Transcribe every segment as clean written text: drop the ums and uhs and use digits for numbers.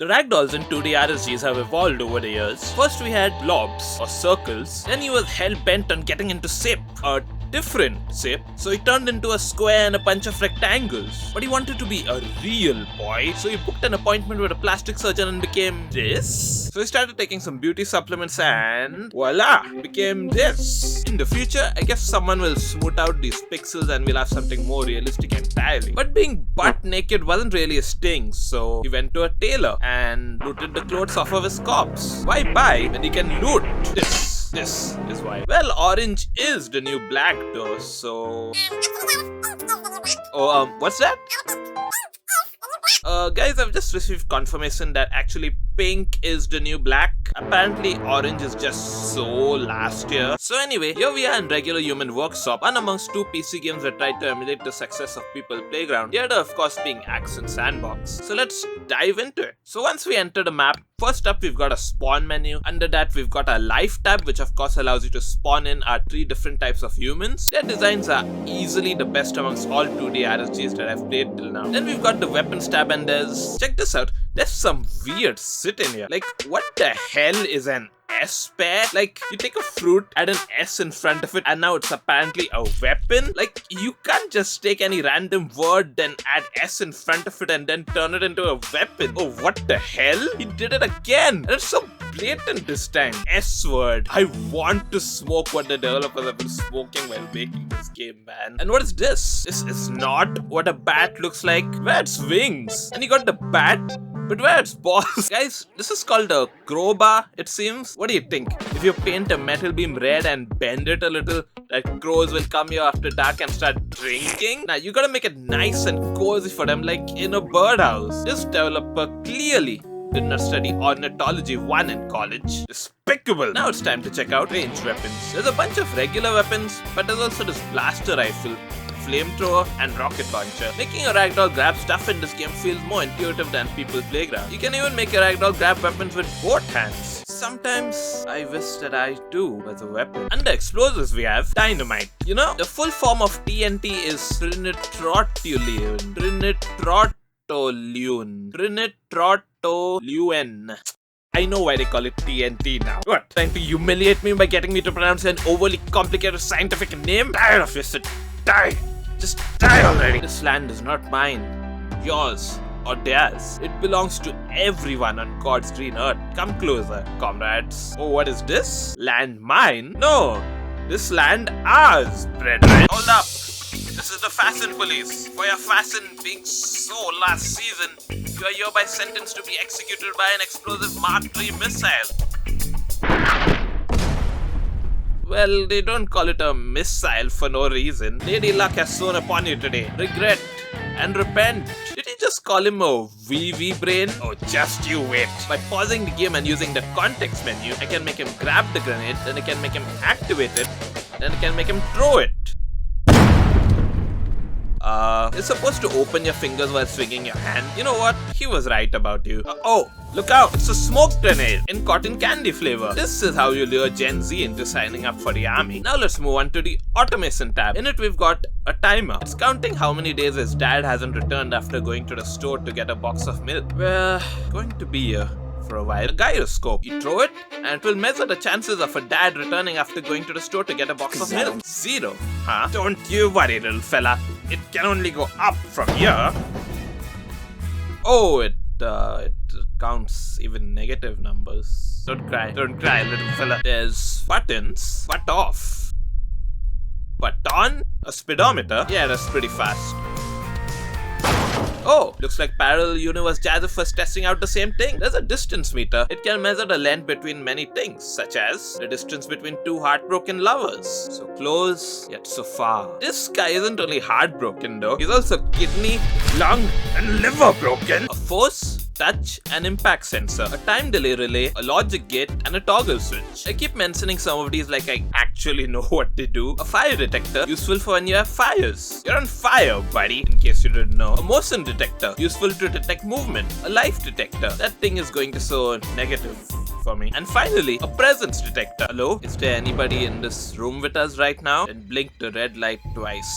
The ragdolls in 2D RSGs have evolved over the years. First we had blobs or circles, then he was hell-bent on getting into shape, a different shape, so he turned into a square and a bunch of rectangles. But he wanted to be a real boy, so he booked an appointment with a plastic surgeon and became this. So he started taking some beauty supplements and voila, became this. In the future, I guess someone will smooth out these pixels and we'll have something more realistic entirely. But being butt naked wasn't really his thing, so he went to a tailor and looted the clothes off of his corpse. Why buy when he can loot? This is why. Well, orange is the new black though, so... Oh, what's that? Guys, I've just received confirmation that actually pink is the new black. Apparently, orange is just so last year. So anyway, here we are in regular human workshop, and amongst two PC games that tried to emulate the success of People Playground. The other, of course, being Action Sandbox. So let's dive into it. So once we enter the map, first up we've got a spawn menu. Under that we've got a life tab, which of course allows you to spawn in our 3 different types of humans. Their designs are easily the best amongst all 2D RSGs that I've played till now. Then we've got the weapons tab, and check this out, there's some weird shit in here. Like, what the hell is an S pair? Like, you take a fruit, add an S in front of it, and now it's apparently a weapon? Like, you can't just take any random word, then add S in front of it and then turn it into a weapon. Oh, what the hell? He did it again. And it's so blatant this time. S word. I want to smoke what the developers have been smoking while making this game, man. And what is this? This is not what a bat looks like. Where its wings? And you got the bat, but where its balls? Guys, this is called a crowbar, it seems. What do you think? If you paint a metal beam red and bend it a little, that crows will come here after dark and start drinking? Now, you gotta make it nice and cozy for them, like in a birdhouse. This developer clearly did not study Ornithology 1 in college. Despicable! Now it's time to check out ranged weapons. There's a bunch of regular weapons, but there's also this blaster rifle, flamethrower, and rocket launcher. Making a ragdoll grab stuff in this game feels more intuitive than People Playground. You can even make a ragdoll grab weapons with both hands. Sometimes I wish that I too was a weapon. Under explosives we have dynamite. You know, the full form of TNT is trinitrotoluene. Trinitrotoluene. I know why they call it TNT now. What? Trying to humiliate me by getting me to pronounce an overly complicated scientific name? Tired of this. Die! Just die already! This land is not mine, yours, or theirs. It belongs to everyone on God's green earth. Come closer, comrades. Oh, what is this? Land mine? No, this land ours, brethren. Hold up! This is the fashion police. For your fashion being so last season, you are hereby sentenced to be executed by an explosive Mark III missile. Well, they don't call it a missile for no reason. Lady Luck has sown upon you today. Regret and repent. Did you just call him a VV brain? Oh, just you wait. By pausing the game and using the context menu, I can make him grab the grenade, then I can make him activate it, then I can make him throw it. You're supposed to open your fingers while swinging your hand. You know what? He was right about you. Oh, look out! It's a smoke grenade in cotton candy flavor. This is how you lure Gen Z into signing up for the army. Now let's move on to the automation tab. In it we've got a timer. It's counting how many days his dad hasn't returned after going to the store to get a box of milk. We're going to be here for a while. A gyroscope. You throw it and it will measure the chances of a dad returning after going to the store to get a box of milk. 0. Huh? Don't you worry, little fella. It can only go up from here. Oh, it counts even negative numbers. Don't cry, little fella. There's buttons. Butt off. Butt on? A speedometer? Yeah, that's pretty fast. Oh, looks like Parallel Universe Jazz was testing out the same thing. There's a distance meter. It can measure the length between many things, such as the distance between 2 heartbroken lovers. So close, yet so far. This guy isn't only heartbroken though. He's also kidney, lung, and liver broken. A force, touch, and impact sensor, a time delay relay, a logic gate, and a toggle switch. I keep mentioning some of these like I actually know what they do. A fire detector, useful for when you have fires. You're on fire, buddy, in case you didn't know. A motion detector, useful to detect movement. A life detector, that thing is going to show negative for me. And finally, a presence detector. Hello? Is there anybody in this room with us right now? Then blink the red light twice.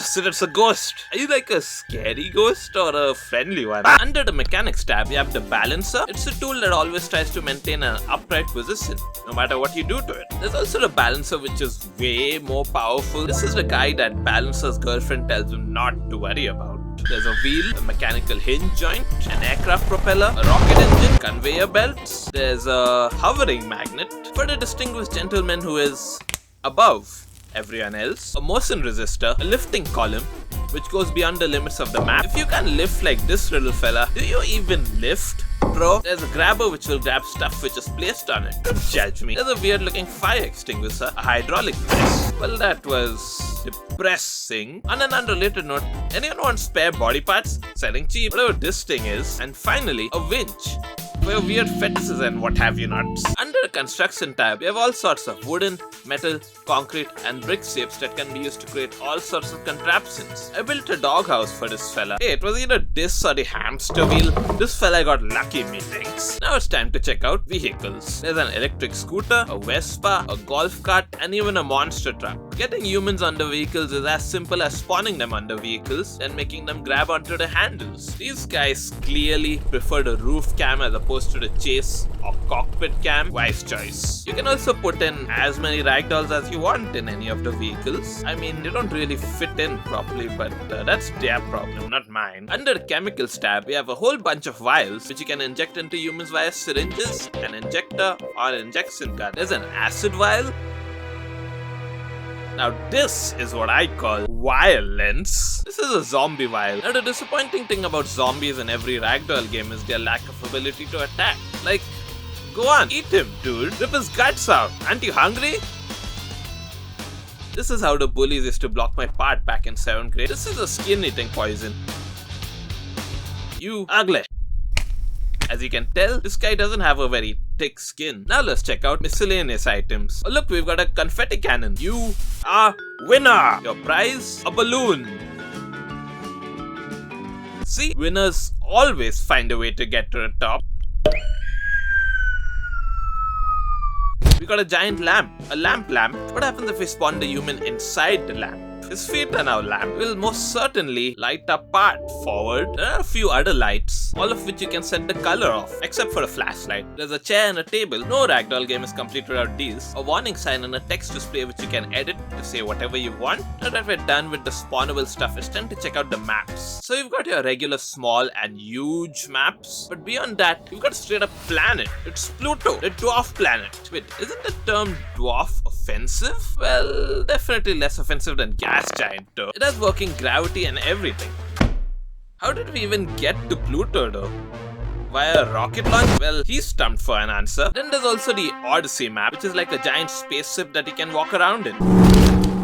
So that's a ghost. Are you like a scary ghost or a friendly one? Under the mechanics tab, you have the balancer. It's a tool that always tries to maintain an upright position, no matter what you do to it. There's also the balancer, which is way more powerful. This is the guy that Balancer's girlfriend tells him not to worry about. There's a wheel, a mechanical hinge joint, an aircraft propeller, a rocket engine, conveyor belts. There's a hovering magnet for the distinguished gentleman who is above everyone else, a motion resistor, a lifting column which goes beyond the limits of the map. If you can lift like this little fella, do you even lift? Bro, there's a grabber which will grab stuff which is placed on it. Don't judge me. There's a weird looking fire extinguisher, a hydraulic press. Well, that was depressing. On an unrelated note, anyone want spare body parts? Selling cheap, whatever this thing is. And finally, a winch for your weird fetishes and what have you not. Under the construction tab, we have all sorts of wooden, metal, concrete and brick shapes that can be used to create all sorts of contraptions. I built a doghouse for this fella. Hey, it was either this or the hamster wheel. This fella got lucky meetings. Now it's time to check out vehicles. There's an electric scooter, a Vespa, a golf cart and even a monster truck. Getting humans under vehicles is as simple as spawning them under vehicles and making them grab onto the handles. These guys clearly prefer the roof cam as opposed to the chase or cockpit cam. Wise choice. You can also put in as many ragdolls as you want in any of the vehicles. I mean, they don't really fit in properly, but that's their problem, not mine. Under the chemicals tab, we have a whole bunch of vials which you can inject into humans via syringes, an injector or an injection gun. There's an acid vial. Now this is what I call violence. This is a zombie vial. Now the disappointing thing about zombies in every ragdoll game is their lack of ability to attack. Like, go on, eat him, dude. Rip his guts out. Aren't you hungry? This is how the bullies used to block my path back in 7th grade. This is a skin-eating poison. You ugly. As you can tell, this guy doesn't have a very thick skin. Now let's check out miscellaneous items. Oh look, we've got a confetti cannon. You are winner! Your prize? A balloon. See, winners always find a way to get to the top. We got a giant lamp. A lamp. What happens if we spawn the human inside the lamp? His feet are now lamp. Will most certainly light our path forward. There are a few other lights, all of which you can set the color of, except for a flashlight. There's a chair and a table. No ragdoll game is complete without these. A warning sign and a text display which you can edit to say whatever you want. Now that we're done with the spawnable stuff, it's time to check out the maps. So you've got your regular small and huge maps, but beyond that, you've got a straight up planet. It's Pluto, the dwarf planet. Wait, isn't the term dwarf offensive? Well, definitely less offensive than gas giant though. It has working gravity and everything. How did we even get to Pluto though? Via a rocket launch? Well, he's stumped for an answer. Then there's also the Odyssey map, which is like a giant spaceship that you can walk around in.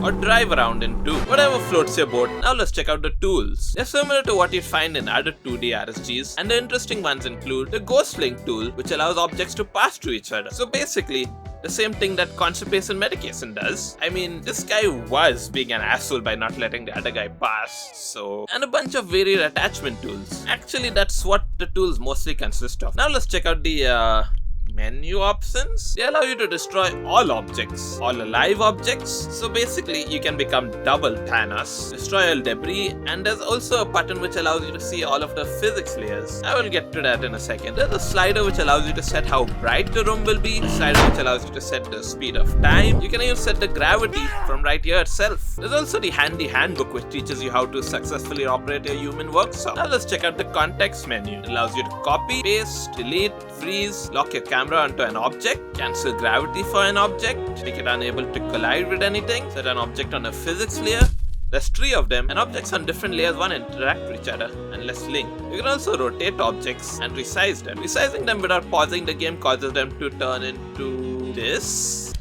Or drive around in too. Whatever floats your boat. Now let's check out the tools. They're similar to what you'd find in other 2D RSGs, and the interesting ones include the Ghost Link tool, which allows objects to pass through each other. So basically, the same thing that constipation medication does. I mean, this guy was being an asshole by not letting the other guy pass, so... And a bunch of varied attachment tools. Actually, that's what the tools mostly consist of. Now let's check out the, menu options. They allow you to destroy all objects, all alive objects. So basically, you can become double Thanos, destroy all debris, and there's also a button which allows you to see all of the physics layers. I will get to that in a second. There's a slider which allows you to set how bright the room will be, a slider which allows you to set the speed of time. You can even set the gravity from right here itself. There's also the handy handbook which teaches you how to successfully operate your human workshop. Now let's check out the context menu. It allows you to copy, paste, delete, freeze, lock your camera onto an object, cancel gravity for an object, make it unable to collide with anything, set an object on a physics layer. There's 3 of them, and objects on different layers won't interact with each other unless linked. You can also rotate objects and resize them. Resizing them without pausing the game causes them to turn into this.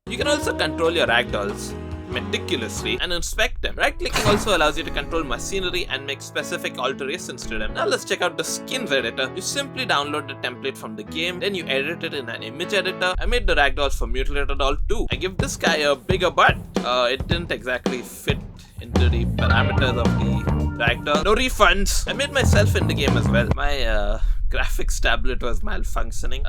You can also control your ragdolls meticulously and inspect them. Right clicking also allows you to control machinery and make specific alterations to them. Now let's check out the skins editor. You simply download the template from the game, then you edit it in an image editor. I made the ragdolls for Mutilated Doll too. I give this guy a bigger butt. It didn't exactly fit into the parameters of the ragdoll. No refunds. I made myself in the game as well. My graphics tablet was malfunctioning.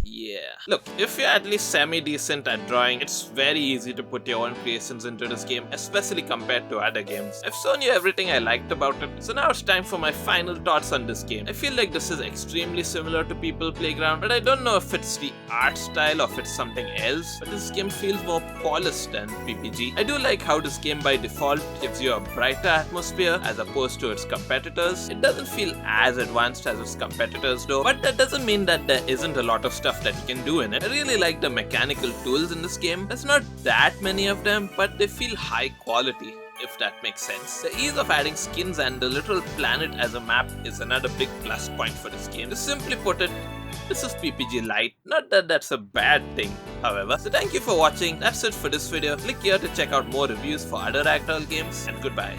Yeah. Look, if you're at least semi-decent at drawing, it's very easy to put your own creations into this game, especially compared to other games. I've shown you everything I liked about it, so now it's time for my final thoughts on this game. I feel like this is extremely similar to People Playground, but I don't know if it's the art style or if it's something else, but this game feels more polished than PPG. I do like how this game by default gives you a brighter atmosphere as opposed to its competitors. It doesn't feel as advanced as its competitors though, but that doesn't mean that there isn't a lot of stuff that you can do in it. I really like the mechanical tools in this game. There's not that many of them, but they feel high quality, if that makes sense. The ease of adding skins and the literal planet as a map is another big plus point for this game. To simply put it, this is PPG Lite. Not that that's a bad thing, however. So thank you for watching. That's it for this video. Click here to check out more reviews for other Ragdoll games, and goodbye.